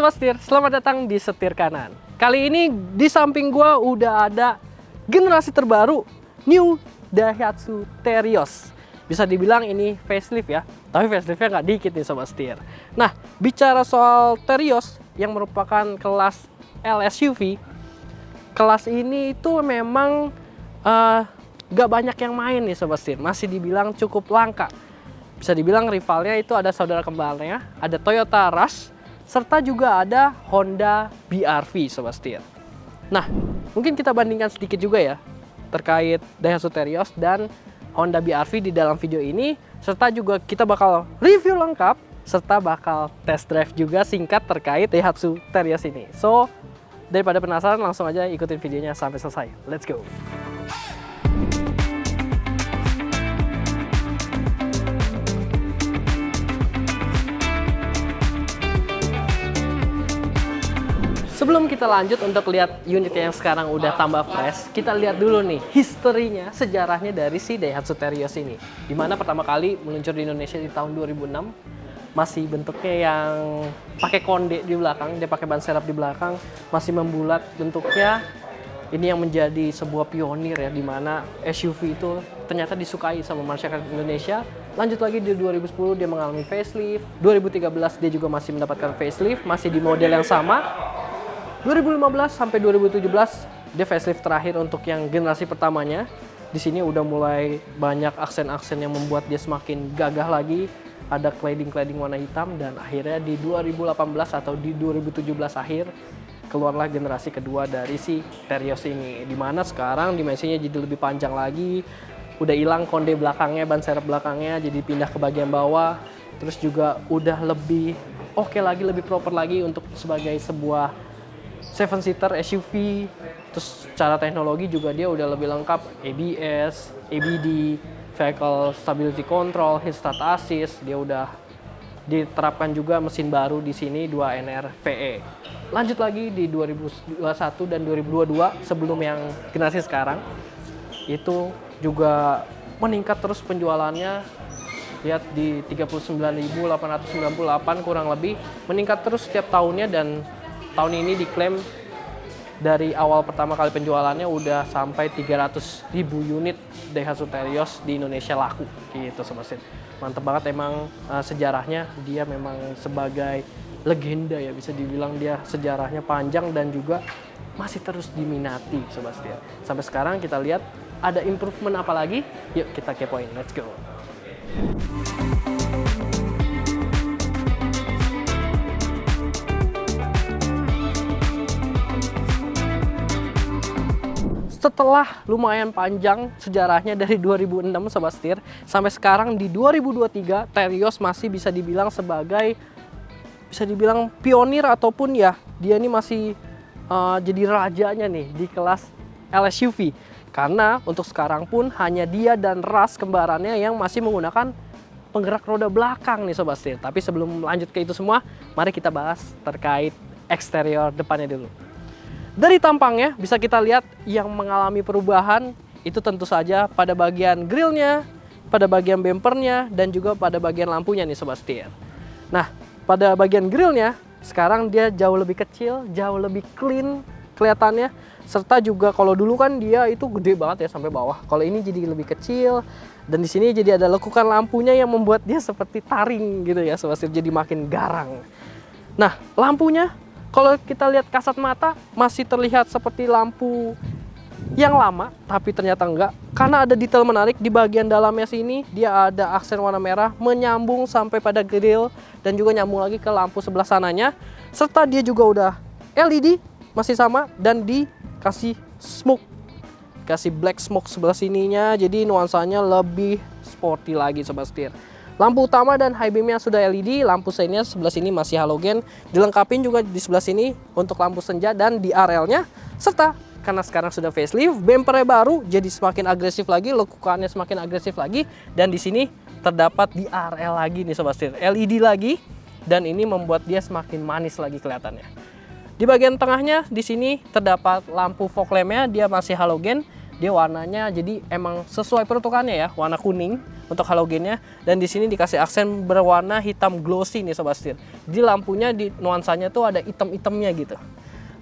Sobat Setir, selamat datang di Setir Kanan. Kali ini di samping gua udah ada generasi terbaru New Daihatsu Terios. Bisa dibilang ini facelift ya, tapi faceliftnya nggak dikit nih Sobat Setir. Nah, bicara soal Terios yang merupakan kelas LSUV, kelas ini itu memang nggak banyak yang main nih Sobat Setir, masih dibilang cukup langka. Bisa dibilang rivalnya itu ada saudara kembarnya, ada Toyota Rush, serta juga ada Honda BR-V Sobat Setir. Nah, mungkin kita bandingkan sedikit juga ya terkait Daihatsu Terios dan Honda BR-V di dalam video ini, serta juga kita bakal review lengkap serta bakal test drive juga singkat terkait Daihatsu Terios ini. So, daripada penasaran, langsung aja ikutin videonya sampai selesai. Let's go! Sebelum kita lanjut untuk lihat unit yang sekarang udah tambah fresh, kita lihat dulu nih historinya, sejarahnya dari si Daihatsu Terios ini. Dimana pertama kali meluncur di Indonesia di tahun 2006, masih bentuknya yang pakai konde di belakang, dia pakai ban serep di belakang, masih membulat bentuknya. Ini yang menjadi sebuah pionir ya, dimana SUV itu ternyata disukai sama masyarakat Indonesia. Lanjut lagi di 2010 dia mengalami facelift, 2013 dia juga masih mendapatkan facelift, masih di model yang sama. 2015 sampai 2017 dia facelift terakhir untuk yang generasi pertamanya. Di sini udah mulai banyak aksen-aksen yang membuat dia semakin gagah lagi. Ada cladding warna hitam dan akhirnya di 2018 atau di 2017 akhir keluarlah generasi kedua dari si Terios ini. Dimana sekarang dimensinya jadi lebih panjang lagi. Udah hilang konde belakangnya, ban serep belakangnya, jadi pindah ke bagian bawah. Terus juga udah lebih oke lagi, lebih proper lagi untuk sebagai sebuah 7-seater SUV. Terus secara teknologi juga dia udah lebih lengkap, ABS, ABD, Vehicle Stability Control, Hill Start Assist. Dia udah diterapkan juga mesin baru di sini 2NR VE. Lanjut lagi di 2021 dan 2022 sebelum yang generasi sekarang itu juga meningkat terus penjualannya. Lihat di 39.898 kurang lebih, meningkat terus setiap tahunnya, dan tahun ini diklaim dari awal pertama kali penjualannya udah sampai 300.000 unit Daihatsu Terios di Indonesia laku gitu Sobat Setir. Mantep banget emang sejarahnya, dia memang sebagai legenda ya, bisa dibilang dia sejarahnya panjang dan juga masih terus diminati Sobat Setir. Sampai sekarang kita lihat ada improvement apa lagi, yuk kita kepoin, let's go. Setelah lumayan panjang sejarahnya dari 2006 Sobat Setir sampai sekarang di 2023, Terios masih bisa dibilang sebagai pionir ataupun ya dia ini masih jadi rajanya nih di kelas LSUV. Karena untuk sekarang pun hanya dia dan Rush kembarannya yang masih menggunakan penggerak roda belakang nih Sobat Setir. Tapi sebelum lanjut ke itu semua, mari kita bahas terkait eksterior depannya dulu. Dari tampangnya bisa kita lihat yang mengalami perubahan itu tentu saja pada bagian grillnya, pada bagian bempernya, dan juga pada bagian lampunya nih Sobat Setir. Nah, pada bagian grillnya sekarang dia jauh lebih kecil, jauh lebih clean kelihatannya. Serta juga kalau dulu kan dia itu gede banget ya sampai bawah. Kalau ini jadi lebih kecil, dan di sini jadi ada lekukan lampunya yang membuat dia seperti taring gitu ya Sobat Setir, jadi makin garang. Nah, lampunya kalau kita lihat kasat mata masih terlihat seperti lampu yang lama, tapi ternyata enggak. Karena ada detail menarik di bagian dalamnya sini, dia ada aksen warna merah menyambung sampai pada grill dan juga nyambung lagi ke lampu sebelah sananya. Serta dia juga udah LED masih sama dan dikasih smoke, kasih black smoke sebelah sininya, jadi nuansanya lebih sporty lagi Sobat Setir. Lampu utama dan high beamnya sudah LED, lampu seinnya sebelah sini masih halogen, dilengkapin juga di sebelah sini untuk lampu senja dan DRL-nya, serta karena sekarang sudah facelift, bempernya baru jadi semakin agresif lagi, lekukannya semakin agresif lagi, dan di sini terdapat DRL lagi nih Sobat Setir, LED lagi, dan ini membuat dia semakin manis lagi kelihatannya. Di bagian tengahnya di sini terdapat lampu fog lamp-nya, dia masih halogen. Dia warnanya jadi emang sesuai peruntukannya ya, warna kuning. untuk halogennya, dan di sini dikasih aksen berwarna hitam glossy nih sobat setir. Jadi lampunya di nuansanya tuh ada hitam-hitamnya gitu.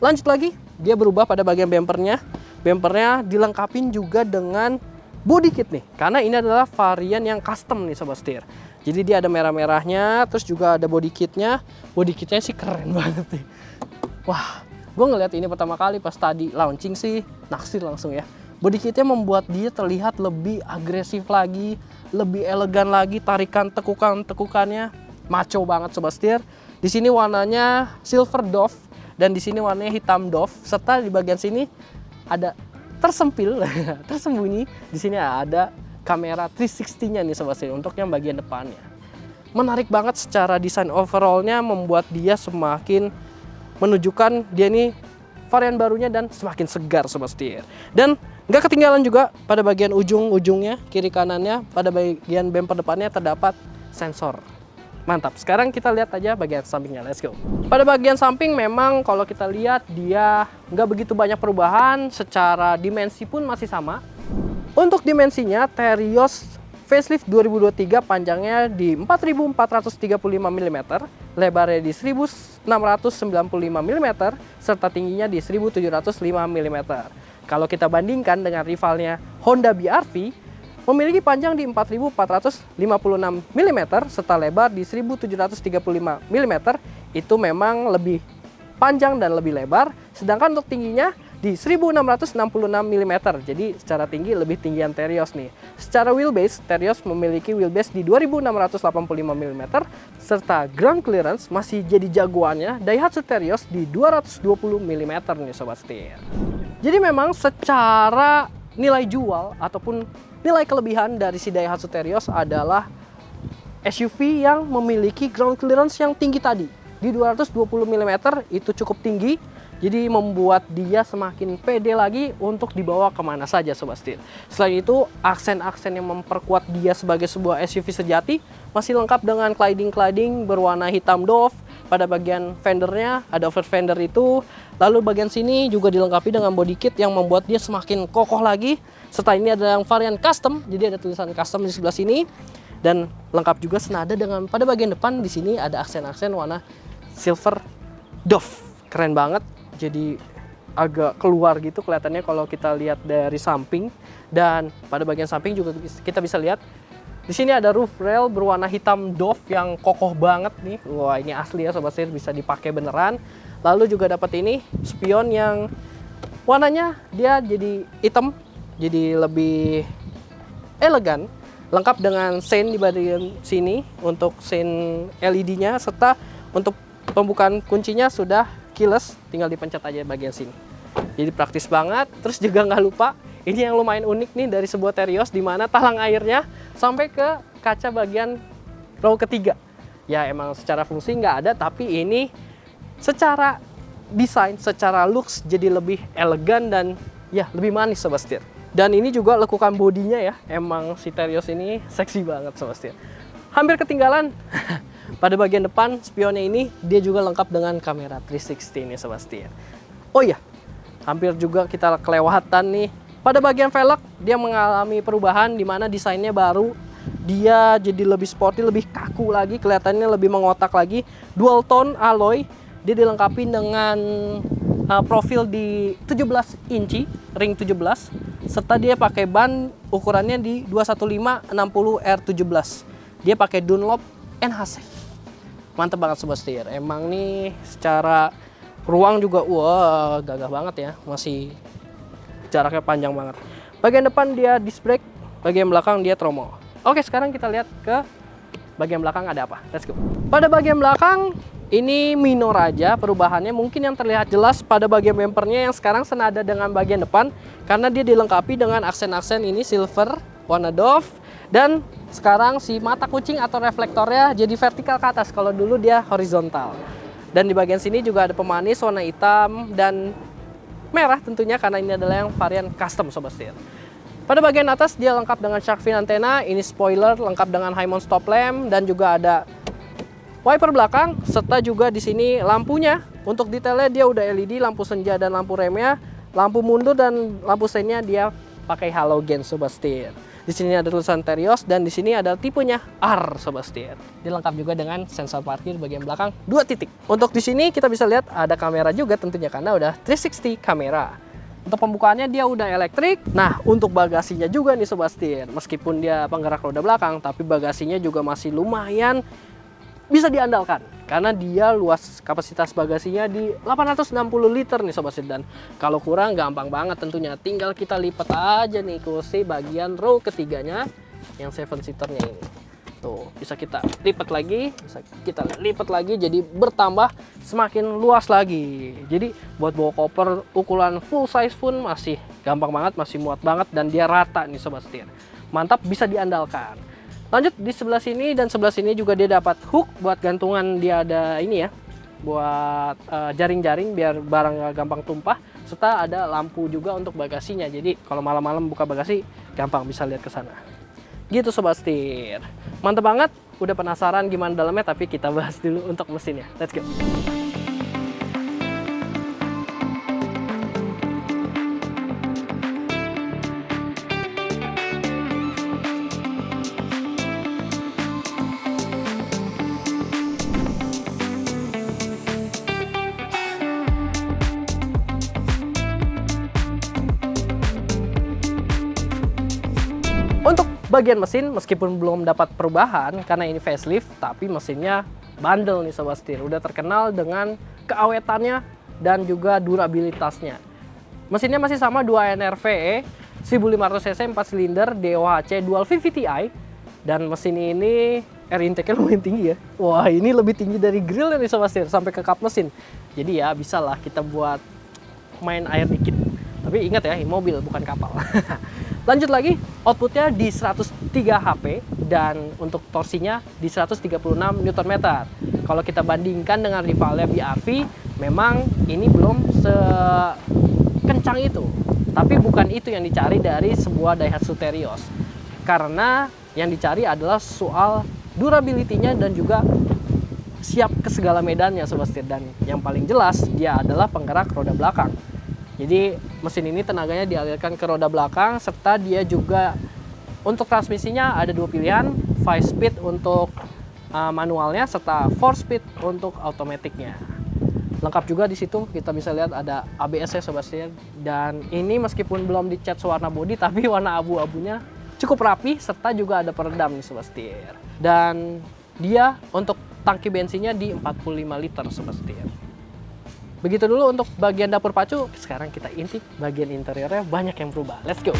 Lanjut lagi, dia berubah pada bagian bumpernya. Bumpernya dilengkapin juga dengan body kit nih, karena ini adalah varian yang custom nih sobat setir. Jadi dia ada merah-merahnya, terus juga ada body kitnya. Body kitnya sih keren banget nih. Wah, gue ngeliat ini pertama kali pas tadi launching sih naksir langsung ya. Body kitnya membuat dia terlihat lebih agresif lagi, lebih elegan lagi, tarikan tekukannya maco banget sobat setir. Di sini warnanya silver doff dan di sini warnanya hitam doff, serta di bagian sini ada tersempil tersembunyi di sini ada kamera 360-nya nih sobat setir untuk yang bagian depannya. Menarik banget secara desain overallnya, membuat dia semakin menunjukkan dia nih varian barunya dan semakin segar sobat setir. Dan nggak ketinggalan juga pada bagian ujung-ujungnya, kiri kanannya, pada bagian bumper depannya terdapat sensor. Mantap. Sekarang kita lihat aja bagian sampingnya. Let's go. Pada bagian samping memang kalau kita lihat dia nggak begitu banyak perubahan. Secara dimensi pun masih sama. Untuk dimensinya, Terios facelift 2023 panjangnya di 4435 mm, lebarnya di 1695 mm, serta tingginya di 1705 mm. Kalau kita bandingkan dengan rivalnya Honda BR-V, memiliki panjang di 4456 mm serta lebar di 1735 mm, itu memang lebih panjang dan lebih lebar, sedangkan untuk tingginya di 1666 mm, jadi secara tinggi lebih tinggian Terios nih. Secara wheelbase, Terios memiliki wheelbase di 2685 mm, serta ground clearance masih jadi jagoannya Daihatsu Terios di 220 mm nih sobat setir. Jadi memang secara nilai jual ataupun nilai kelebihan dari si Daihatsu Terios adalah SUV yang memiliki ground clearance yang tinggi tadi. Di 220 mm itu cukup tinggi, jadi membuat dia semakin pede lagi untuk dibawa kemana saja sobat setir. Selain itu, aksen-aksen yang memperkuat dia sebagai sebuah SUV sejati masih lengkap dengan cladding berwarna hitam doff. Pada bagian fendernya ada over fender itu, lalu bagian sini juga dilengkapi dengan body kit yang membuat dia semakin kokoh lagi. Serta ini ada yang varian custom, jadi ada tulisan custom di sebelah sini, dan lengkap juga senada dengan pada bagian depan. Di sini ada aksen-aksen warna silver doff, keren banget. Jadi agak keluar gitu kelihatannya kalau kita lihat dari samping. Dan pada bagian samping juga kita bisa lihat di sini ada roof rail berwarna hitam doff yang kokoh banget nih. Wah, ini asli ya sobat setir, bisa dipakai beneran. Lalu juga dapat ini spion yang warnanya dia jadi hitam, jadi lebih elegan, lengkap dengan sein di bagian sini untuk sein LED-nya, serta untuk pembukaan kuncinya sudah keyless, tinggal dipencet aja bagian sini. Jadi praktis banget. Terus juga nggak lupa, ini yang lumayan unik nih dari sebuah Terios, di mana talang airnya sampai ke kaca bagian row ketiga. Ya emang secara fungsi nggak ada, tapi ini secara desain, secara looks jadi lebih elegan dan ya lebih manis sobat setir. Dan ini juga lekukan bodinya ya, emang si Terios ini seksi banget sobat setir. Hampir ketinggalan. Pada bagian depan spionnya ini dia juga lengkap dengan kamera 360 nih sobat setir. Oh iya, hampir juga kita kelewatan nih. Pada bagian velg dia mengalami perubahan di mana desainnya baru. Dia jadi lebih sporty, lebih kaku lagi, kelihatannya lebih mengotak lagi. Dual tone alloy, dia dilengkapi dengan profil di 17 inci, ring 17, serta dia pakai ban ukurannya di 215/60 R17. Dia pakai Dunlop NHC. Mantep banget sobat setir. Emang nih secara ruang juga wah gagah banget ya, masih jaraknya panjang banget. Bagian depan dia disc brake, bagian belakang dia tromol. Oke, sekarang kita lihat ke bagian belakang ada apa. Let's go. Pada bagian belakang ini minor aja perubahannya, mungkin yang terlihat jelas pada bagian bumpernya yang sekarang senada dengan bagian depan, karena dia dilengkapi dengan aksen-aksen ini silver warna doff, dan sekarang si mata kucing atau reflektornya jadi vertikal ke atas, kalau dulu dia horizontal. Dan di bagian sini juga ada pemanis warna hitam dan merah tentunya, karena ini adalah yang varian custom sobat setir. Pada bagian atas dia lengkap dengan shark fin antena, ini spoiler lengkap dengan high mount stop lamp, dan juga ada wiper belakang, serta juga di sini lampunya. Untuk detailnya dia udah LED, lampu senja dan lampu remnya, lampu mundur dan lampu seinnya dia pakai halogen sobat setir. Di sini ada tulisan Terios dan di sini ada tipenya R sobat setir. Dilengkap juga dengan sensor parkir bagian belakang 2 titik. Untuk di sini kita bisa lihat ada kamera juga tentunya karena udah 360 kamera. Untuk pembukaannya dia udah elektrik. Nah, untuk bagasinya juga nih sobat setir. Meskipun dia penggerak roda belakang, tapi bagasinya juga masih lumayan bisa diandalkan. Karena dia luas kapasitas bagasinya di 860 liter nih sobat setir. Dan kalau kurang gampang banget tentunya. Tinggal kita lipat aja nih kursi bagian row ketiganya yang 7-seaternya ini. Tuh, bisa kita lipat lagi, jadi bertambah semakin luas lagi. Jadi buat bawa koper ukuran full size pun masih gampang banget, masih muat banget dan dia rata nih sobat setir. Mantap, bisa diandalkan. Lanjut di sebelah sini dan sebelah sini juga dia dapat hook buat gantungan, dia ada ini ya, buat jaring-jaring biar barang gak gampang tumpah, serta ada lampu juga untuk bagasinya. Jadi kalau malam-malam buka bagasi gampang bisa lihat ke sana. Gitu sobat setir. Mantap banget. Udah penasaran gimana dalamnya, tapi kita bahas dulu untuk mesinnya. Let's go. Untuk bagian mesin meskipun belum dapat perubahan karena ini facelift, tapi mesinnya bandel nih sobat setir. Udah terkenal dengan keawetannya dan juga durabilitasnya. Mesinnya masih sama 2 NRVE 1500 cc 4 silinder DOHC dual VVTi, dan mesin ini air intake-nya lumayan tinggi ya. Wah, ini lebih tinggi dari grill nih sobat setir sampai ke kap mesin. Jadi ya bisa lah kita buat main air dikit. Tapi ingat ya, mobil bukan kapal. Lanjut lagi, outputnya di 103 HP dan untuk torsinya di 136 Nm. Kalau kita bandingkan dengan rivalnya BRV, memang ini belum sekencang itu. Tapi bukan itu yang dicari dari sebuah Daihatsu Terios. Karena yang dicari adalah soal durability-nya dan juga siap ke segala medannya sobat setir. Dan yang paling jelas dia adalah penggerak roda belakang. Jadi mesin ini tenaganya dialirkan ke roda belakang, serta dia juga untuk transmisinya ada 2 pilihan, 5 speed untuk manualnya serta 4 speed untuk automaticnya. Lengkap juga di situ kita bisa lihat ada ABS ya sobat setir, dan ini meskipun belum dicat warna bodi tapi warna abu-abunya cukup rapi serta juga ada peredam nih sobat setir. Dan dia untuk tangki bensinnya di 45 liter sobat setir. Begitu dulu untuk bagian dapur pacu. Sekarang kita intip bagian interiornya, banyak yang berubah. Let's go.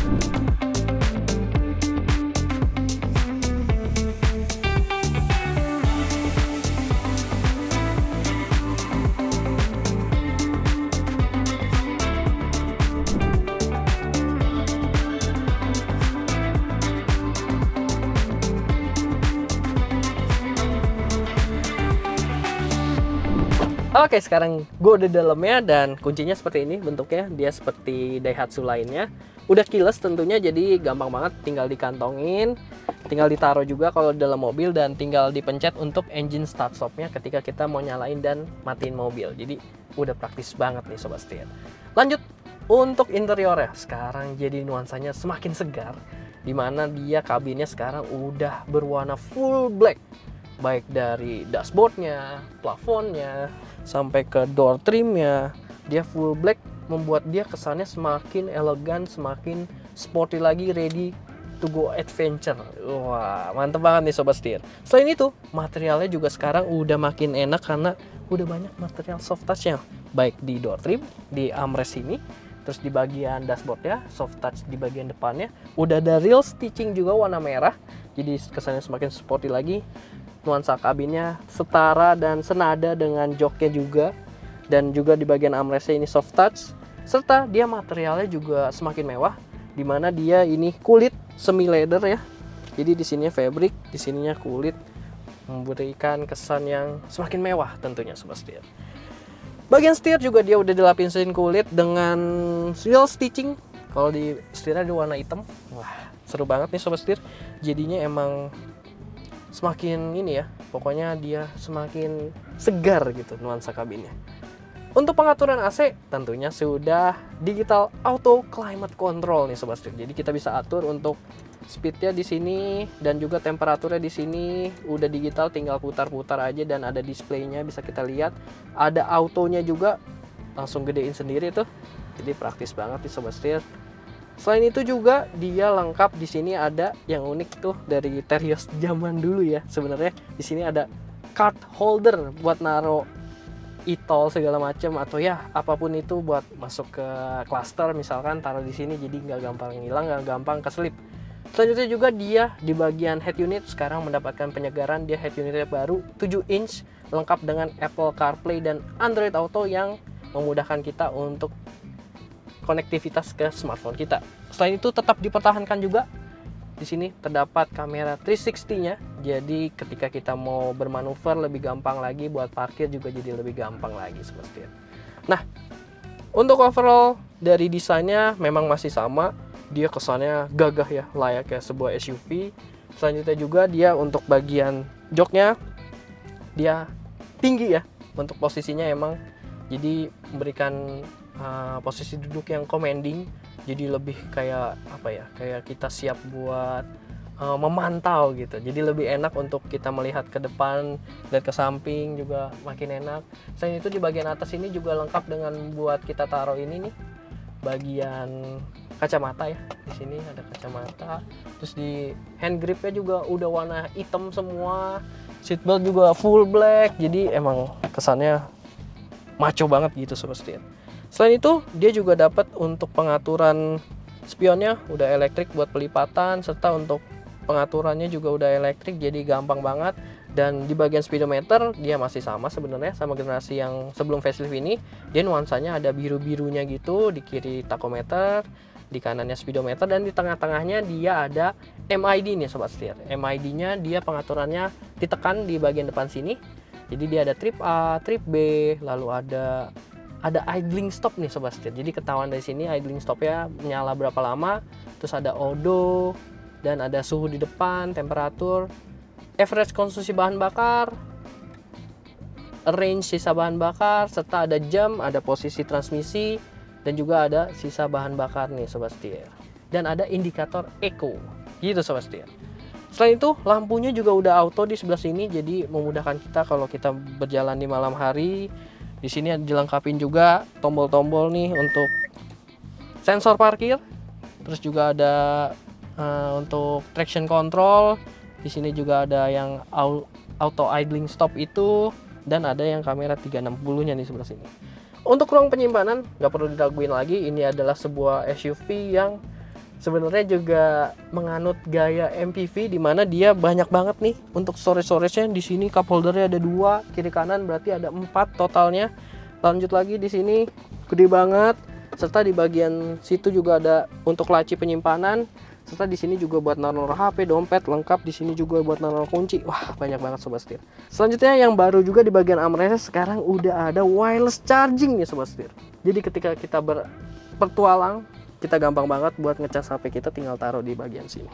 Oke, sekarang gue udah di dalamnya dan kuncinya seperti ini bentuknya. Dia seperti Daihatsu lainnya. Udah keyless tentunya, jadi gampang banget, tinggal dikantongin, tinggal ditaruh juga kalau di dalam mobil, dan tinggal dipencet untuk engine start stopnya ketika kita mau nyalain dan matiin mobil. Jadi udah praktis banget nih sobat setir. Lanjut untuk interiornya. Sekarang jadi nuansanya semakin segar, dimana dia kabinnya sekarang udah berwarna full black. Baik dari dashboardnya, plafonnya, sampai ke door trimnya, dia full black, membuat dia kesannya semakin elegan, semakin sporty lagi, ready to go adventure. Wah, mantep banget nih sobat setir. Selain itu, materialnya juga sekarang udah makin enak karena udah banyak material soft touch-nya, baik di door trim, di armrest ini, terus di bagian dashboardnya soft touch, di bagian depannya udah ada real stitching juga warna merah, jadi kesannya semakin sporty lagi. Nuansa kabinnya setara dan senada dengan joknya juga, dan juga di bagian armrestnya ini soft touch, serta dia materialnya juga semakin mewah, dimana dia ini kulit semi leather ya. Jadi di sininya fabric, di sininya kulit, memberikan kesan yang semakin mewah tentunya sobat setir. Bagian setir juga dia udah dilapisin kulit dengan real stitching. Kalau di setirnya ada warna hitam. Wah, seru banget nih sobat setir. Jadinya emang semakin ini ya, pokoknya dia semakin segar gitu nuansa kabinnya. Untuk pengaturan AC tentunya sudah digital auto climate control nih sobat setir. Jadi kita bisa atur untuk speednya di sini dan juga temperaturnya di sini udah digital, tinggal putar-putar aja dan ada displaynya bisa kita lihat. Ada autonya juga, langsung gedein sendiri tuh. Jadi praktis banget nih sobat setir. Selain itu juga dia lengkap, di sini ada yang unik tuh dari Terios zaman dulu ya. Sebenarnya di sini ada card holder buat naro e-tol segala macam atau ya apapun itu buat masuk ke cluster misalkan, taruh di sini jadi nggak gampang hilang, nggak gampang keselip. Selanjutnya juga dia di bagian head unit sekarang mendapatkan penyegaran. Dia head unitnya baru 7 inch lengkap dengan Apple CarPlay dan Android Auto yang memudahkan kita untuk konektivitas ke smartphone kita. Selain itu tetap dipertahankan juga di sini terdapat kamera 360-nya. Jadi ketika kita mau bermanuver lebih gampang lagi, buat parkir juga jadi lebih gampang lagi seperti itu. Nah, untuk overall dari desainnya memang masih sama. Dia kesannya gagah ya, layaknya sebuah SUV. Selanjutnya juga dia untuk bagian joknya dia tinggi ya. Untuk posisinya emang jadi memberikan posisi duduk yang commanding. Jadi lebih kayak apa ya, kayak kita siap buat memantau gitu. Jadi lebih enak untuk kita melihat ke depan, lihat ke samping juga makin enak. Selain itu di bagian atas ini juga lengkap dengan buat kita taruh ini nih, bagian kacamata ya. Di sini ada kacamata. Terus di hand gripnya juga udah warna hitam semua. Seatbelt juga full black. Jadi emang kesannya maco banget gitu sobat setir. Selain itu dia juga dapat untuk pengaturan spionnya udah elektrik buat pelipatan, serta untuk pengaturannya juga udah elektrik jadi gampang banget. Dan di bagian speedometer dia masih sama sebenarnya sama generasi yang sebelum facelift ini. Dia nuansanya ada biru-birunya gitu, di kiri tachometer, di kanannya speedometer, dan di tengah-tengahnya dia ada MID nih sobat setir. MID-nya dia pengaturannya ditekan di bagian depan sini. Jadi dia ada trip A, trip B, lalu ada idling stop nih sobat setir. Jadi ketahuan dari sini idling stopnya menyala berapa lama. Terus ada odo dan ada suhu di depan, temperatur, average konsumsi bahan bakar, range sisa bahan bakar, serta ada jam, ada posisi transmisi, dan juga ada sisa bahan bakar nih sobat setir. Dan ada indikator eco gitu sobat setir. Selain itu lampunya juga udah auto di sebelah sini, jadi memudahkan kita kalau kita berjalan di malam hari. Di sini dilengkapin juga tombol-tombol nih untuk sensor parkir. Terus juga ada untuk traction control. Di sini juga ada yang auto idling stop itu, dan ada yang kamera 360-nya nih sebelah sini. Untuk ruang penyimpanan nggak perlu diraguin lagi, ini adalah sebuah SUV yang sebenarnya juga menganut gaya MPV, di mana dia banyak banget nih untuk storage-nya. Di sini cup holdernya ada 2, kiri kanan berarti ada 4 totalnya. Lanjut lagi di sini gede banget, serta di bagian situ juga ada untuk laci penyimpanan, serta di sini juga buat naruh HP, dompet lengkap. Di sini juga buat naruh kunci. Wah, banyak banget sobat setir. Selanjutnya yang baru juga di bagian armrest sekarang udah ada wireless charging nih sobat setir. Jadi ketika kita berpetualang, kita gampang banget buat ngecas HP kita, tinggal taruh di bagian sini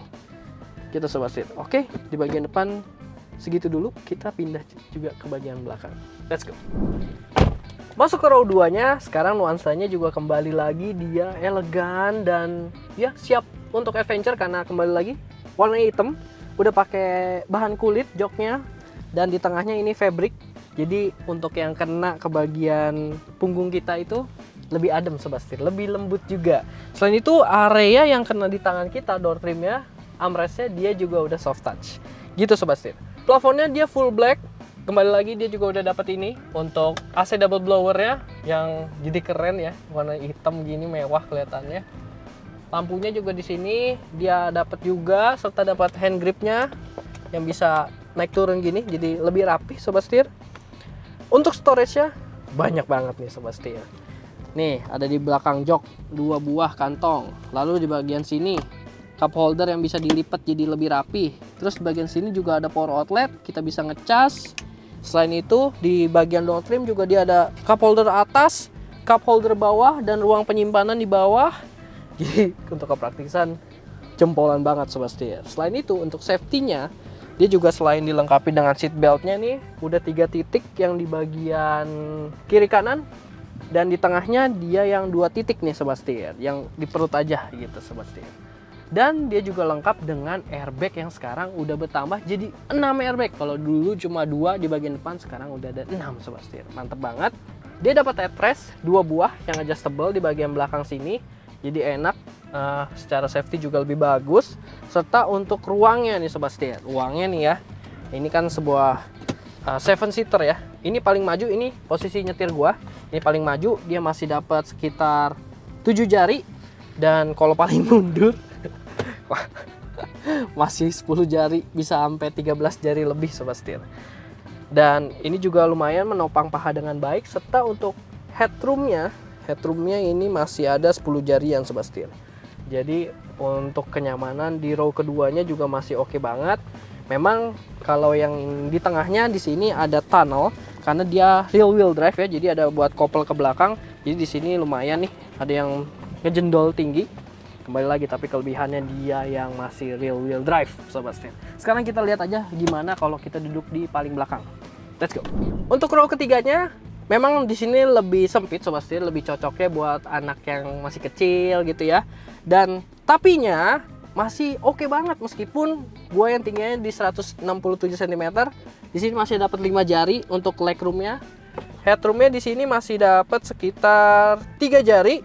gitu sobat setir. Oke, di bagian depan segitu dulu, kita pindah juga ke bagian belakang. Let's go. Masuk ke row 2 nya, sekarang nuansanya juga kembali lagi, dia elegan dan ya siap untuk adventure karena kembali lagi warna hitam, udah pakai bahan kulit joknya, dan di tengahnya ini fabric. Jadi untuk yang kena ke bagian punggung kita itu lebih adem sobat setir, lebih lembut juga. Selain itu area yang kena di tangan kita, door trimnya, armrestnya dia juga udah soft touch gitu sobat setir. Plafonnya dia full black. Kembali lagi dia juga udah dapat ini untuk AC double blower ya, yang jadi keren ya, warna hitam gini mewah kelihatannya. Lampunya juga di sini dia dapat juga, serta dapat hand gripnya yang bisa naik turun gini, jadi lebih rapi sobat setir. Untuk storage-nya banyak banget nih sobat setir. Nih ada di belakang jok 2 buah kantong, lalu di bagian sini cup holder yang bisa dilipat jadi lebih rapi. Terus di bagian sini juga ada power outlet, kita bisa ngecas. Selain itu di bagian door trim juga dia ada cup holder atas, cup holder bawah, dan ruang penyimpanan di bawah. Jadi untuk kepraktisan jempolan banget sobat setir. Selain itu untuk safety-nya dia juga selain dilengkapi dengan seat belt-nya nih, udah 3 titik yang di bagian kiri kanan Dan di tengahnya dia yang 2 titik nih Sobat Setir, yang di perut aja gitu Sobat Setir. Dan dia juga lengkap dengan airbag yang sekarang udah bertambah jadi 6 airbag. Kalau dulu cuma 2 di bagian depan, sekarang udah ada 6 Sobat Setir. Mantep banget. Dia dapat headrest 2 buah yang adjustable di bagian belakang sini. Jadi enak, secara safety juga lebih bagus. Serta untuk ruangnya nih Sobat Setir. Ruangnya nih ya, ini kan sebuah 7 seater ya. Ini paling maju, ini posisi nyetir gua. Ini paling maju, dia masih dapat sekitar 7 jari. Dan kalau paling mundur masih 10 jari, bisa sampai 13 jari lebih Sobat Setir. Dan ini juga lumayan menopang paha dengan baik. Serta untuk headroomnya ini masih ada 10 jarian Sobat Setir. Jadi untuk kenyamanan di row keduanya juga masih oke banget. Memang kalau yang di tengahnya di sini ada tunnel karena dia real wheel drive ya. Jadi ada buat kopel ke belakang. Jadi di sini lumayan nih, ada yang ngejendol tinggi. Kembali lagi, tapi kelebihannya dia yang masih real wheel drive Sobat Setir. Sekarang kita lihat aja gimana kalau kita duduk di paling belakang. Let's go. Untuk row ketiganya memang di sini lebih sempit Sobat Setir, lebih cocoknya buat anak yang masih kecil gitu ya. Dan tapinya masih oke banget meskipun gue yang tingginya di 167 cm. Di sini masih dapat 5 jari untuk legroomnya. Headroomnya di sini masih dapat sekitar 3 jari.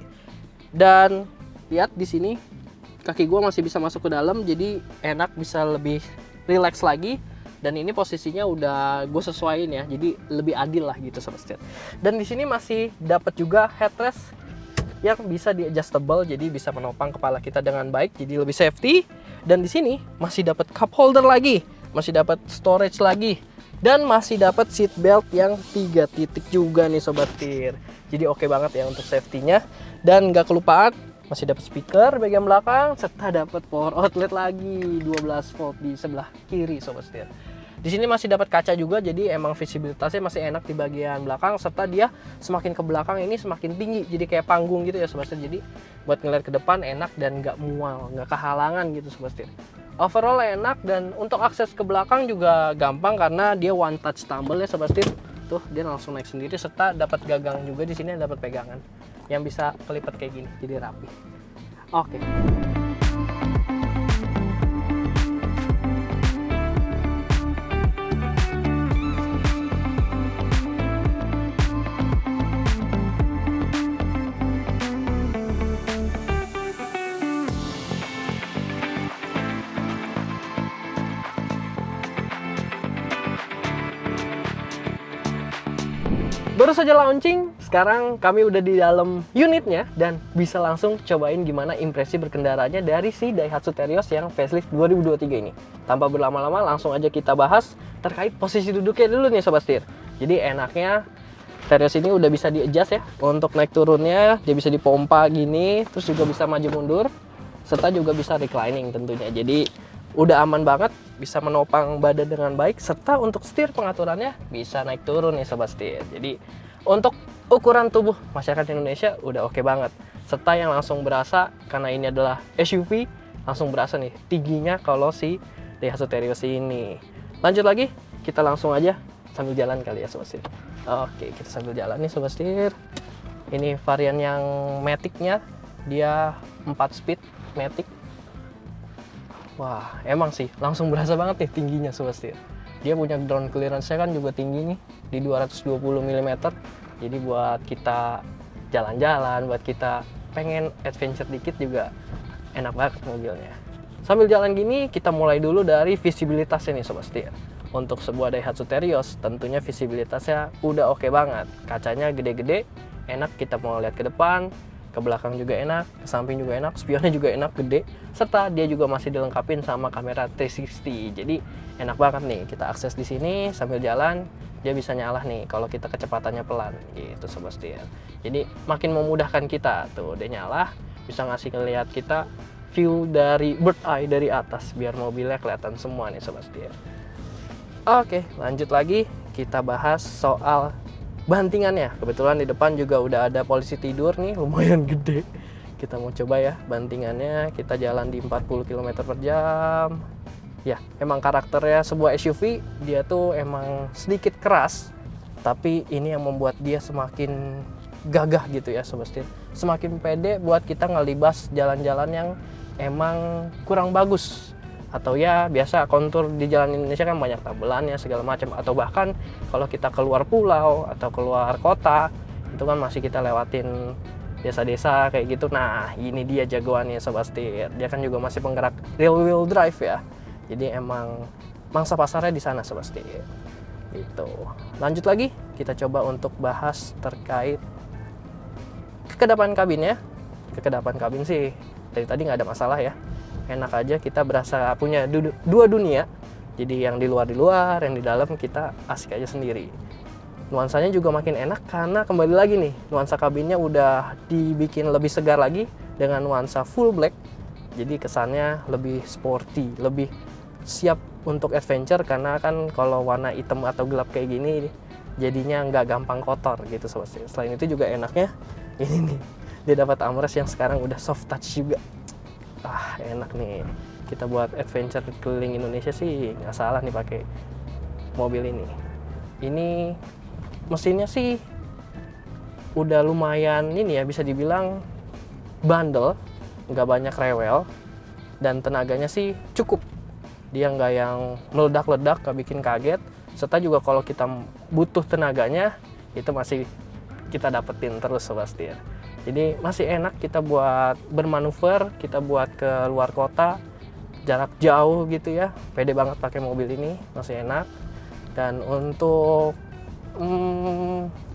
Dan lihat di sini kaki gue masih bisa masuk ke dalam, jadi enak, bisa lebih relax lagi. Dan ini posisinya udah gue sesuaiin ya, jadi lebih adil lah gitu Sobat Setir. Dan di sini masih dapat juga headrest yang bisa di adjustable, jadi bisa menopang kepala kita dengan baik, jadi lebih safety. Dan di sini masih dapat cup holder lagi, masih dapat storage lagi, dan masih dapat seat belt yang 3 titik juga nih Sobat Setir. Jadi oke banget ya untuk safety-nya. Dan gak kelupaan, masih dapat speaker bagian belakang, serta dapat power outlet lagi 12 volt di sebelah kiri Sobat Setir. Di sini masih dapat kaca juga, jadi emang visibilitasnya masih enak di bagian belakang. Serta dia semakin ke belakang ini semakin tinggi, jadi kayak panggung gitu ya Sobat Setir. Jadi buat ngeliat ke depan enak dan nggak mual, nggak kehalangan gitu Sobat Setir. Overall enak, dan untuk akses ke belakang juga gampang karena dia one touch tumble ya Sobat Setir. Tuh dia langsung naik sendiri, serta dapat gagang juga di sini, dapat pegangan yang bisa kelipat kayak gini, jadi rapi. Oke. Baru saja launching, sekarang kami udah di dalam unitnya dan bisa langsung cobain gimana impresi berkendaranya dari si Daihatsu Terios yang facelift 2023 ini. Tanpa berlama-lama, langsung aja kita bahas terkait posisi duduknya dulu nih Sobat Setir. Jadi enaknya Terios ini udah bisa di-adjust ya. Untuk naik turunnya dia bisa dipompa gini, terus juga bisa maju mundur, serta juga bisa reclining tentunya. Jadi udah aman banget, bisa menopang badan dengan baik, serta untuk setir pengaturannya bisa naik turun nih Sobat Setir. Jadi untuk ukuran tubuh masyarakat Indonesia udah oke banget, serta yang langsung berasa karena ini adalah SUV, langsung berasa nih tingginya kalau si Daihatsu Terios ini. Lanjut lagi, kita langsung aja sambil jalan kali ya Sobat Setir. Oke, kita sambil jalan nih Sobat Setir. Ini varian yang Matic-nya, dia 4 speed Matic. Wah, emang sih langsung berasa banget nih tingginya Sobat Setir. Dia punya ground clearance-nya kan juga tinggi nih, di 220 mm. Jadi buat kita jalan-jalan, buat kita pengen adventure dikit juga enak banget mobilnya. Sambil jalan gini, kita mulai dulu dari visibilitasnya nih Sobat Setir. Untuk sebuah Daihatsu Terios, tentunya visibilitasnya udah oke banget. Kacanya gede-gede, enak kita mau lihat ke depan, ke belakang juga enak, ke samping juga enak, spionnya juga enak, gede. Serta dia juga masih dilengkapin sama kamera 360. Jadi enak banget nih kita akses di sini sambil jalan. Dia bisa nyala nih kalau kita kecepatannya pelan gitu Sobat Setir. Jadi makin memudahkan kita. Tuh dia nyala, bisa ngasih ngelihat kita view dari bird eye dari atas biar mobilnya kelihatan semua nih Sobat Setir. Oke, lanjut lagi kita bahas soal bantingannya. Kebetulan di depan juga udah ada polisi tidur nih, lumayan gede. Kita mau coba ya bantingannya. Kita jalan di 40 km per jam. Ya, emang karakternya sebuah SUV, dia tuh emang sedikit keras. Tapi ini yang membuat dia semakin gagah gitu ya Sobat Setir. Semakin pede buat kita ngelibas jalan-jalan yang emang kurang bagus. Atau ya biasa kontur di jalan Indonesia kan banyak tabelannya segala macam. Atau bahkan kalau kita keluar pulau atau keluar kota, itu kan masih kita lewatin desa-desa kayak gitu. Nah ini dia jagoannya Sobat Setir. Dia kan juga masih penggerak real wheel drive ya. Jadi emang mangsa pasarnya di sana Sobat Setir. Gitu. Lanjut lagi, kita coba untuk bahas terkait kekedapan kabinnya. Kekedapan kabin sih dari tadi nggak ada masalah ya. Enak aja, kita berasa punya dua dunia. Jadi yang di luar, yang di dalam kita asik aja sendiri. Nuansanya juga makin enak karena kembali lagi nih, nuansa kabinnya udah dibikin lebih segar lagi dengan nuansa full black. Jadi kesannya lebih sporty, lebih siap untuk adventure karena kan kalau warna hitam atau gelap kayak gini jadinya nggak gampang kotor gitu Sobat Setir. Selain itu juga enaknya ini nih, dia dapat armrest yang sekarang udah soft touch juga. Enak nih, kita buat adventure keliling Indonesia sih nggak salah nih pakai mobil ini. Ini mesinnya sih udah lumayan ini ya, bisa dibilang bandel, nggak banyak rewel, dan tenaganya sih cukup. Dia nggak yang meledak-ledak, nggak bikin kaget. Serta juga kalau kita butuh tenaganya, itu masih kita dapetin terus Sobat Setir. Jadi masih enak kita buat bermanuver, kita buat ke luar kota, jarak jauh gitu ya. Pede banget pakai mobil ini, masih enak. Dan untuk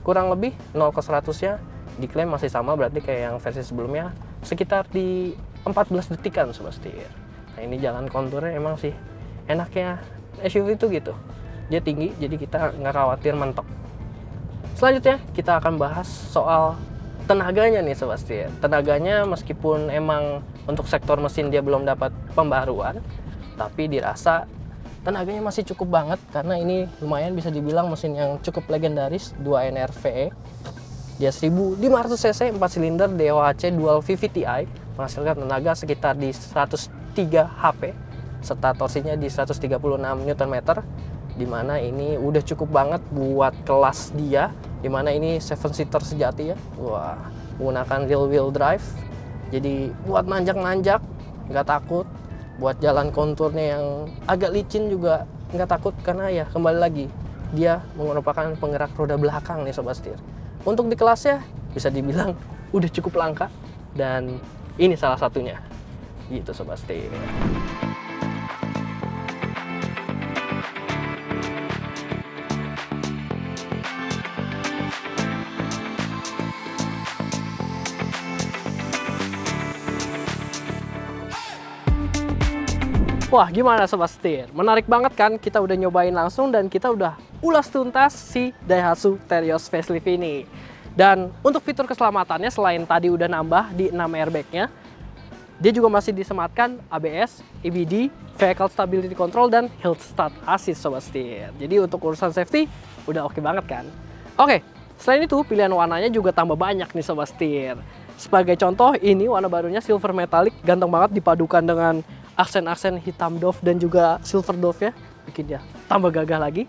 kurang lebih 0 ke 100-nya diklaim masih sama, berarti kayak yang versi sebelumnya sekitar di 14 detikan Sobat Setir. Nah ini jalan konturnya emang sih enaknya SUV itu gitu, dia tinggi jadi kita nggak khawatir mentok. Selanjutnya kita akan bahas soal tenaganya nih Sobat Setir. Tenaganya meskipun emang untuk sektor mesin dia belum dapat pembaruan, tapi dirasa tenaganya masih cukup banget karena ini lumayan bisa dibilang mesin yang cukup legendaris, 2NR VE. Dia 1500 cc 4 silinder DOHC dual VVTi, menghasilkan tenaga sekitar di 103 HP serta torsinya di 136 Nm, dimana ini udah cukup banget buat kelas dia, dimana ini 7-seater sejati ya. Wah, menggunakan real wheel drive, jadi buat nanjak-nanjak nggak takut, buat jalan konturnya yang agak licin juga nggak takut karena ya kembali lagi dia merupakan penggerak roda belakang nih Sobat Setir. Untuk di kelasnya bisa dibilang udah cukup langka dan ini salah satunya gitu Sobat Setir. Wah gimana Sobat Setir? Menarik banget kan? Kita udah nyobain langsung dan kita udah ulas tuntas si Daihatsu Terios facelift ini. Dan untuk fitur keselamatannya selain tadi udah nambah di 6 airbagnya, dia juga masih disematkan ABS, EBD, Vehicle Stability Control, dan Hill Start Assist Sobat Setir. Jadi untuk urusan safety udah oke banget kan? Oke, selain itu pilihan warnanya juga tambah banyak nih Sobat Setir. Sebagai contoh ini warna barunya silver metallic, ganteng banget dipadukan dengan aksen-aksen hitam doff dan juga silver doff ya, bikin dia tambah gagah lagi.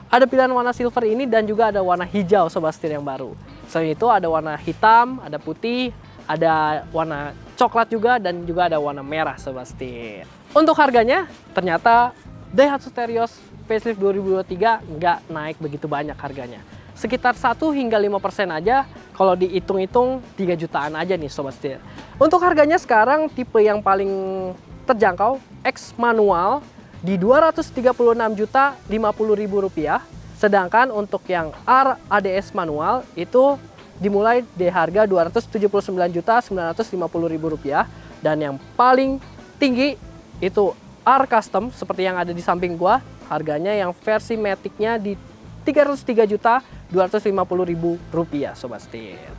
Ada pilihan warna silver ini dan juga ada warna hijau Sobat Setir yang baru. Selain itu ada warna hitam, ada putih, ada warna coklat juga, dan juga ada warna merah Sobat Setir. Untuk harganya ternyata Daihatsu Terios facelift 2023 nggak naik begitu banyak harganya. Sekitar 1 hingga 5% aja, kalau dihitung-hitung 3 jutaan aja nih Sobat Setir. Untuk harganya sekarang tipe yang paling terjangkau X manual di Rp236.050.000, sedangkan untuk yang R ADS manual itu dimulai di harga Rp279.950.000, dan yang paling tinggi itu R Custom seperti yang ada di samping gua, harganya yang versi Matic-nya di Rp303.250.000 Sobat Setir.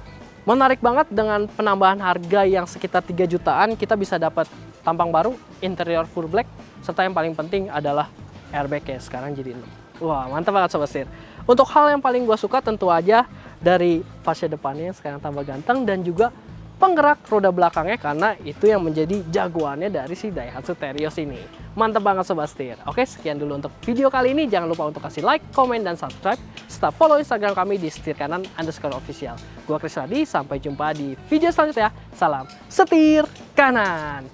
Menarik banget dengan penambahan harga yang sekitar 3 jutaan kita bisa dapat tampang baru, interior full black, serta yang paling penting adalah airbag-nya sekarang jadi 6. Wah mantap banget Sobat Setir. Untuk hal yang paling gua suka tentu aja dari fascia depannya yang sekarang tambah ganteng, dan juga penggerak roda belakangnya, karena itu yang menjadi jagoannya dari si Daihatsu Terios ini. Mantap banget Sobat Setir. Oke, sekian dulu untuk video kali ini. Jangan lupa untuk kasih like, komen, dan subscribe, serta follow Instagram kami di setirkanan_official. Gua Kris Radi, sampai jumpa di video selanjutnya. Salam setir kanan.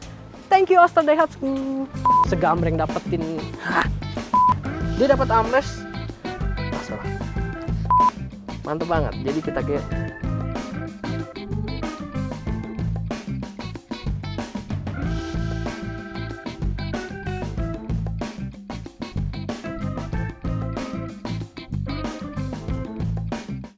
Thank you Oster Daihatsu. Segambreng dapetin. Dia dapat armrest. Masalah. Mantap banget. Jadi kita kayak